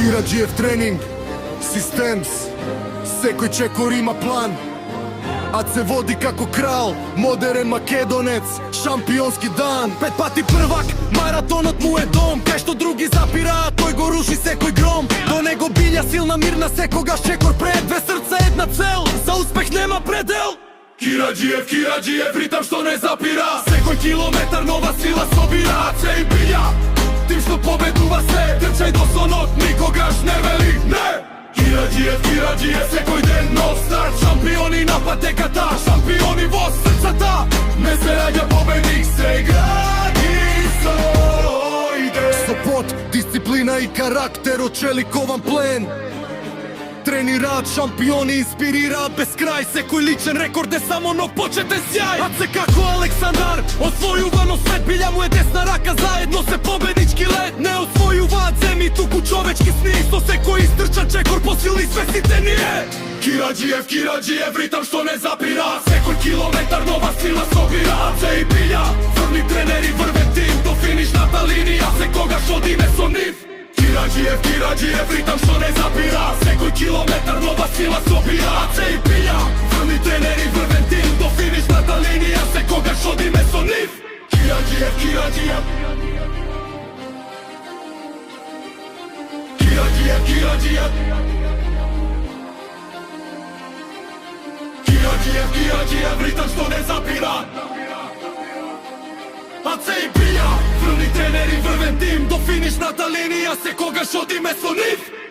Кираџиев тренинг, системс, секој чекор има план. Ад се води како крал, модерен македонец, шампионски дан. 5 пати првак, маратонот му е дом, кај што други запираат, тој го руши секој гром. До него билја силна мирна, секогаш чекор пред, две срца една цел, за успех нема предел. Кираџиев, ритам што не запира, секој километар нова сила собира. Се и билја, тим што победува се, трчај до сонот, никогаш не вели не. Кираџиев, секој ден нов старт, шампиони на патеката, шампиони во срцата. Не се раѓа победник, се гради сојде. Со пот, дисциплина и карактер од челикован плен. Тренираат шампиони, инспирираат без крај. Секој личен рекорд е само нов почетен сјај. Ад се како Александар, освојувано свет, билја му е десна рака, заедно се победнички лет. Не освојуваат земји, туку човечки сни, со секој истрчан чекор посилни свесите ние. Кираџиев, ритам што не запира, секој километар нова сила собира. Ад се и билја, врни тренери, врвен тим, до финишната линија, секогаш одиме со нив. Кираџиев, ритам што не запира, секој километар нова сила собира. Ад се и билја, врни тренери, врвен тим, до финишната линија, секогаш одиме со нив. Кираџиев, ритам што не запира. Ад се и билја, врни тренери, врвен тим, до финишната линија, секогаш одиме со нив.